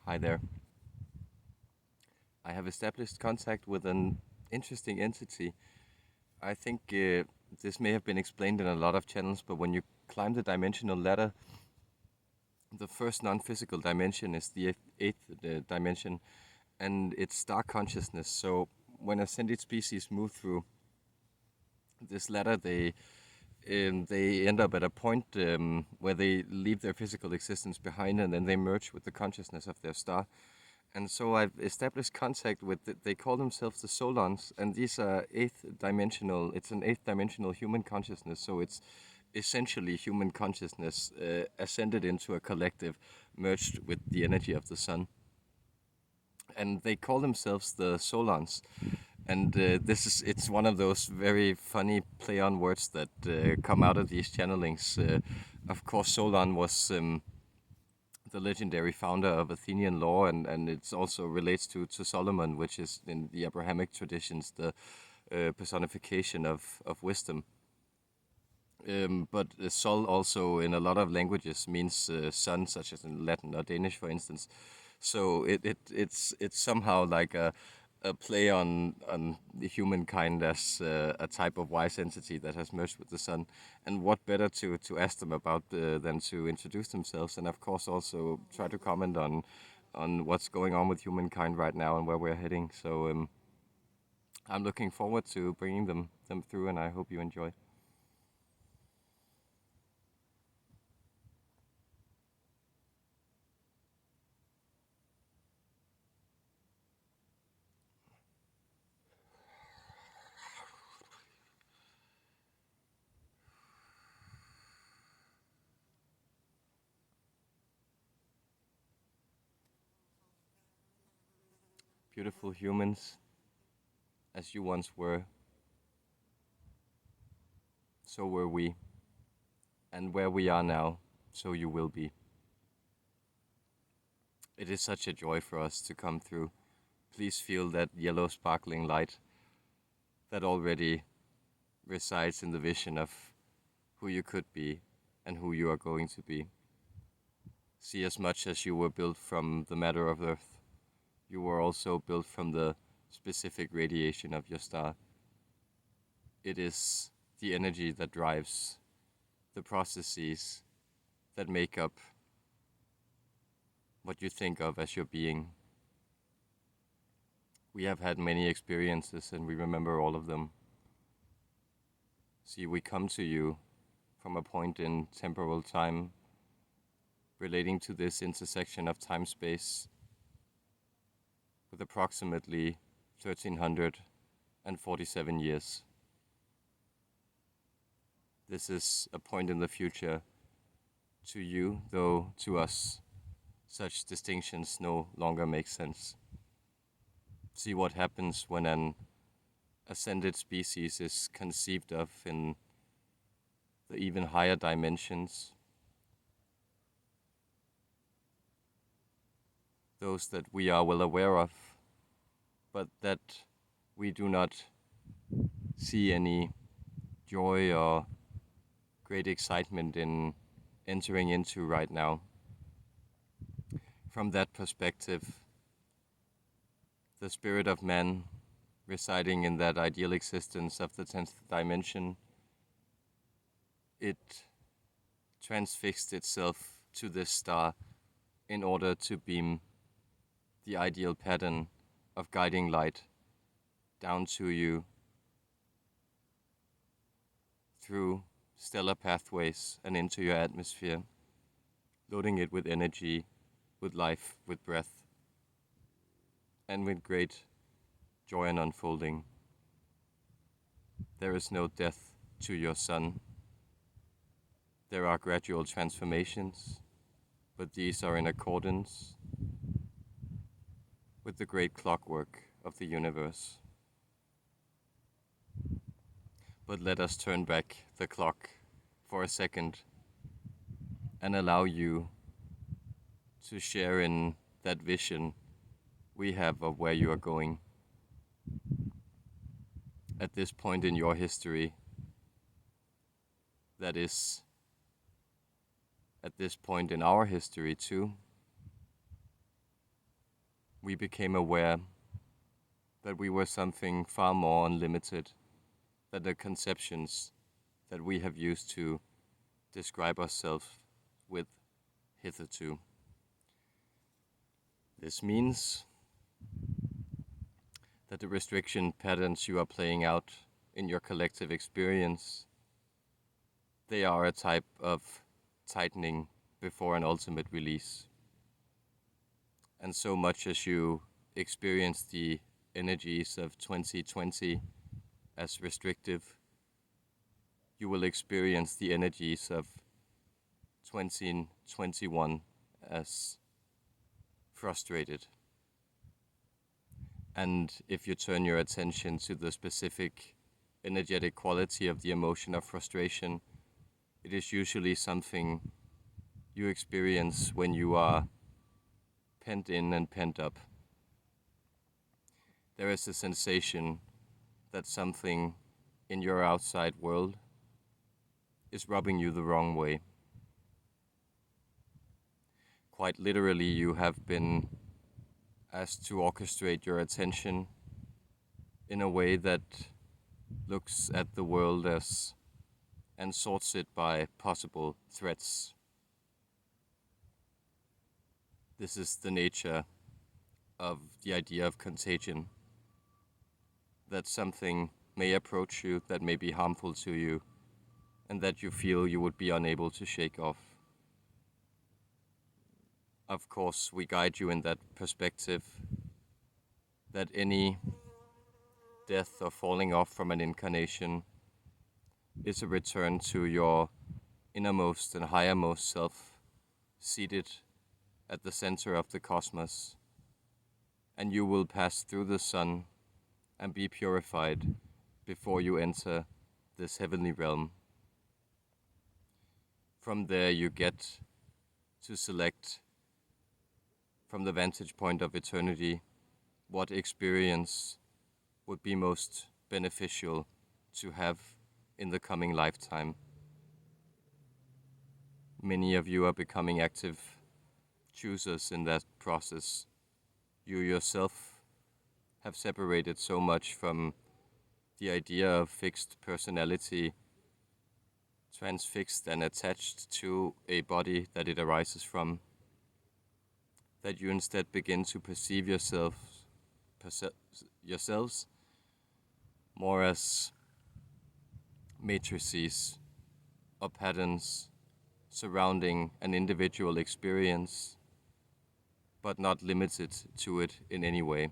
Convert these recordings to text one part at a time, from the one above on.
Hi there. I have established contact with an interesting entity. I think this may have been explained in a lot of channels, but when you climb the dimensional ladder, the first non physical dimension is the eighth dimension, and it's star consciousness. So when ascended species move through this ladder, they end up at a point where they leave their physical existence behind, and then they merge with the consciousness of their star. And so I've established contact with, they call themselves the Solons, and these are it's an eighth dimensional human consciousness. So it's essentially human consciousness ascended into a collective, merged with the energy of the sun. And they call themselves the Solons. And it's one of those very funny play on words that come out of these channelings. Of course, Solon was the legendary founder of Athenian law, and it also relates to Solomon, which is in the Abrahamic traditions the personification of wisdom. But Sol also in a lot of languages means sun, such as in Latin or Danish, for instance. So it's somehow like a play on the humankind as a type of wise entity that has merged with the sun. And what better to ask them about than to introduce themselves, and of course also try to comment on what's going on with humankind right now and where we're heading. So I'm looking forward to bringing them through, and I hope you enjoy. Beautiful humans, as you once were, so were we, and where we are now, so you will be. It is such a joy for us to come through. Please feel that yellow sparkling light that already resides in the vision of who you could be and who you are going to be. See, as much as you were built from the matter of Earth, you were also built from the specific radiation of your star. It is the energy that drives the processes that make up what you think of as your being. We have had many experiences and we remember all of them. See, we come to you from a point in temporal time relating to this intersection of time-space with approximately 1347 years. This is a point in the future to you, though to us such distinctions no longer make sense. See what happens when an ascended species is conceived of in the even higher dimensions, those that we are well aware of, but that we do not see any joy or great excitement in entering into right now. From that perspective, the spirit of man residing in that ideal existence of the 10th dimension, it transfixed itself to this star in order to beam the ideal pattern of guiding light down to you through stellar pathways and into your atmosphere, loading it with energy, with life, with breath, and with great joy and unfolding. There is no death to your sun. There are gradual transformations, but these are in accordance with the great clockwork of the universe. But let us turn back the clock for a second and allow you to share in that vision we have of where you are going. At this point in your history, that is, at this point in our history too, we became aware that we were something far more unlimited than the conceptions that we have used to describe ourselves with hitherto. This means that the restriction patterns you are playing out in your collective experience, they are a type of tightening before an ultimate release. And so much as you experience the energies of 2020 as restrictive, you will experience the energies of 2021 as frustrated. And if you turn your attention to the specific energetic quality of the emotion of frustration, it is usually something you experience when you are pent in and pent up. There is a sensation that something in your outside world is rubbing you the wrong way. Quite literally, you have been asked to orchestrate your attention in a way that looks at the world as and sorts it by possible threats. This is the nature of the idea of contagion, that something may approach you that may be harmful to you and that you feel you would be unable to shake off. Of course, we guide you in that perspective that any death or falling off from an incarnation is a return to your innermost and highermost self, seated at the center of the cosmos, and you will pass through the sun and be purified before you enter this heavenly realm. From there you get to select from the vantage point of eternity what experience would be most beneficial to have in the coming lifetime. Many of you are becoming active choosers in that process. You yourself have separated so much from the idea of fixed personality, transfixed and attached to a body that it arises from, that you instead begin to perceive yourselves more as matrices or patterns surrounding an individual experience, but not limited to it in any way.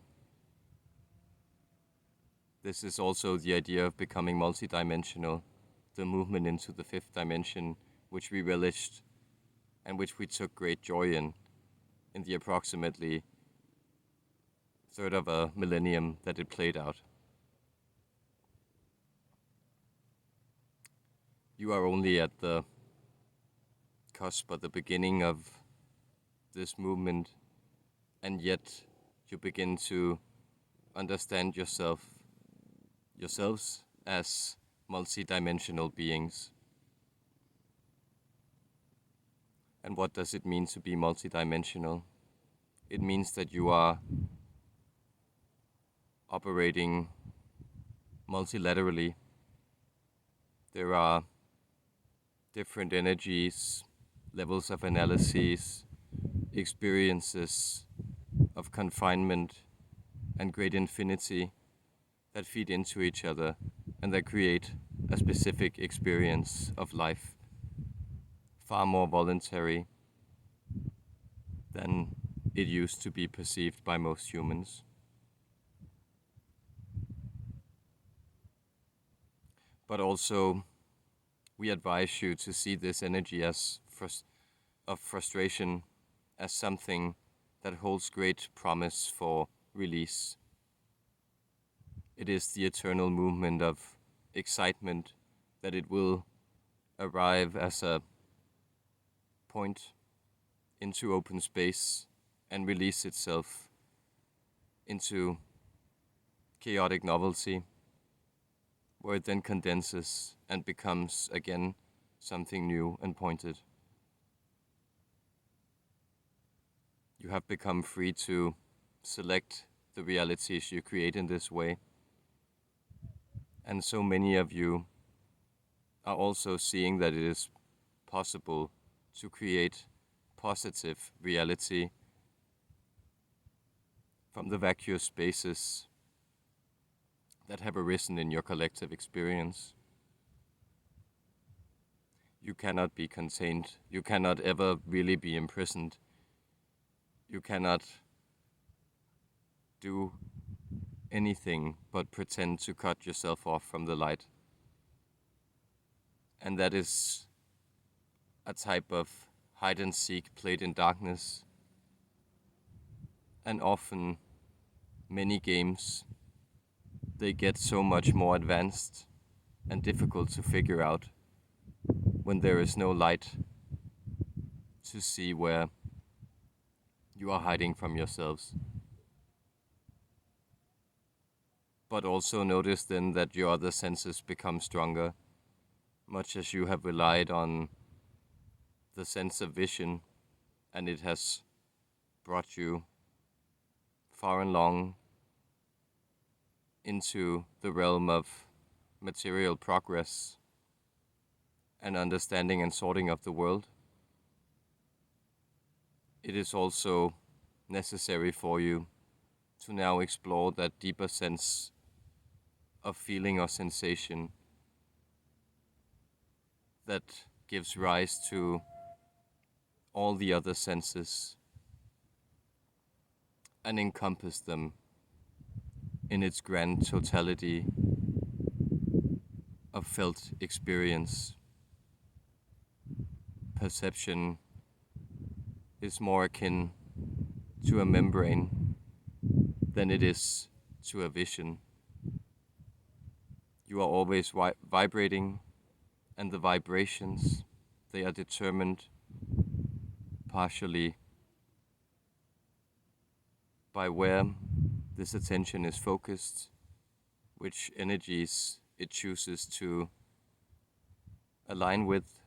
This is also the idea of becoming multidimensional, the movement into the fifth dimension, which we relished and which we took great joy in the approximately third of a millennium that it played out. You are only at the cusp or the beginning of this movement, and yet you begin to understand yourselves as multidimensional beings. And what does it mean to be multidimensional? It means that you are operating multilaterally. There are different energies, levels of analyses, experiences of confinement and great infinity that feed into each other and that create a specific experience of life, far more voluntary than it used to be perceived by most humans. But also, we advise you to see this energy as of frustration as something that holds great promise for release. It is the eternal movement of excitement that it will arrive as a point into open space and release itself into chaotic novelty, where it then condenses and becomes again something new and pointed. You have become free to select the realities you create in this way. And so many of you are also seeing that it is possible to create positive reality from the vacuous spaces that have arisen in your collective experience. You cannot be contained. You cannot ever really be imprisoned. You cannot do anything but pretend to cut yourself off from the light. And that is a type of hide and seek played in darkness. And often, many games, they get so much more advanced and difficult to figure out when there is no light to see where you are hiding from yourselves. But also notice then that your other senses become stronger, much as you have relied on the sense of vision, and it has brought you far and long into the realm of material progress and understanding and sorting of the world. It is also necessary for you to now explore that deeper sense of feeling or sensation that gives rise to all the other senses and encompass them in its grand totality of felt experience. Perception is more akin to a membrane than it is to a vision. You are always vibrating, and the vibrations, they are determined partially by where this attention is focused, which energies it chooses to align with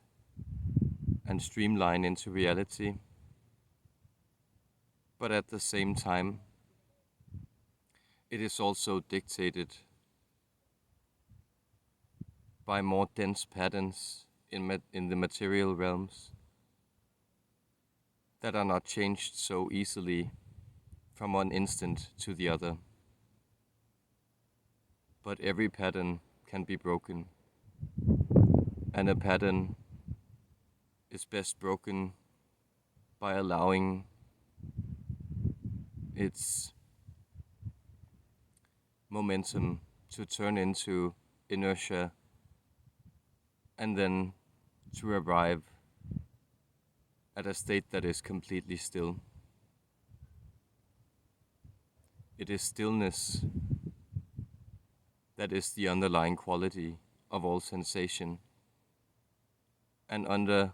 and streamline into reality. But at the same time, it is also dictated by more dense patterns in the material realms that are not changed so easily from one instant to the other. But every pattern can be broken, and a pattern is best broken by allowing its momentum to turn into inertia and then to arrive at a state that is completely still. It is stillness that is the underlying quality of all sensation, and under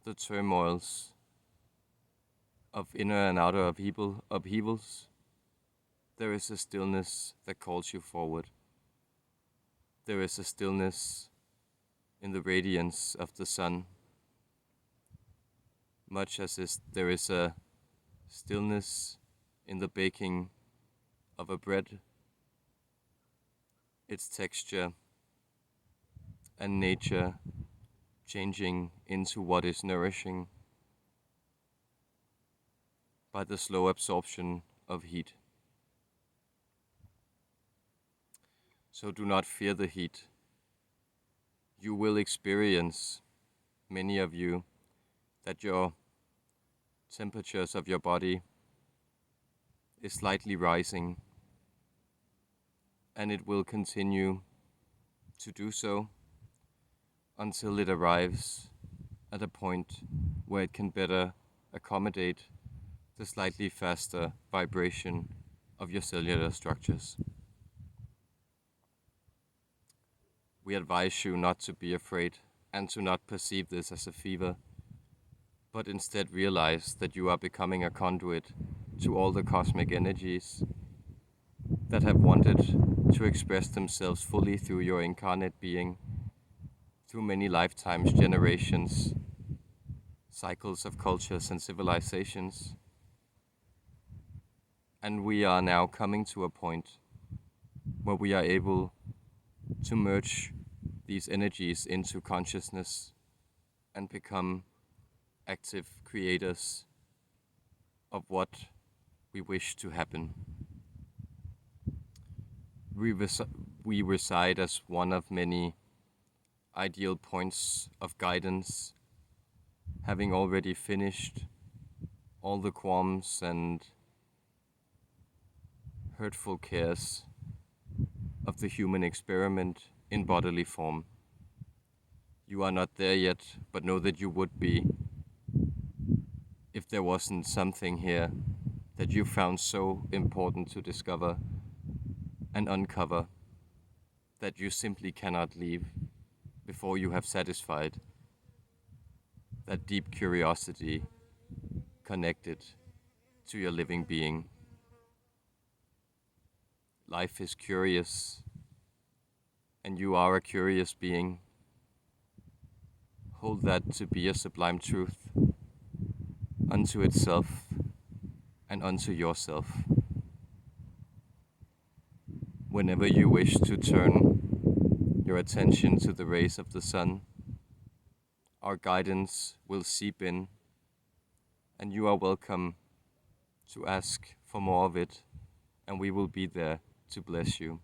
the turmoils of inner and outer upheavals, there is a stillness that calls you forward. There is a stillness in the radiance of the sun, much as there is a stillness in the baking of a bread, its texture and nature changing into what is nourishing by the slow absorption of heat. So do not fear the heat. You will experience, many of you, that your temperatures of your body is slightly rising, and it will continue to do so until it arrives at a point where it can better accommodate the slightly faster vibration of your cellular structures. We advise you not to be afraid and to not perceive this as a fever, but instead realize that you are becoming a conduit to all the cosmic energies that have wanted to express themselves fully through your incarnate being, through many lifetimes, generations, cycles of cultures and civilizations. And we are now coming to a point where we are able to merge these energies into consciousness and become active creators of what we wish to happen. We reside as one of many ideal points of guidance, having already finished all the qualms and hurtful cares of the human experiment in bodily form. You are not there yet, but know that you would be if there wasn't something here that you found so important to discover and uncover that you simply cannot leave before you have satisfied that deep curiosity connected to your living being. Life is curious, and you are a curious being. Hold that to be a sublime truth unto itself and unto yourself. Whenever you wish to turn your attention to the rays of the sun, our guidance will seep in, and you are welcome to ask for more of it, and we will be there to bless you.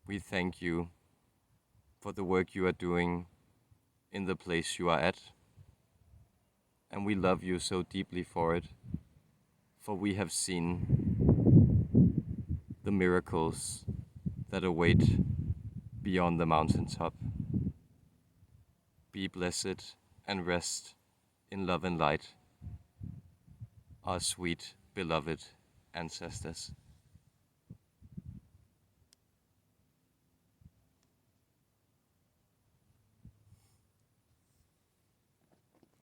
We thank you for the work you are doing in the place you are at, and we love you so deeply for it, for we have seen the miracles that await beyond the mountaintop. Be blessed and rest in love and light, our sweet, beloved ancestors.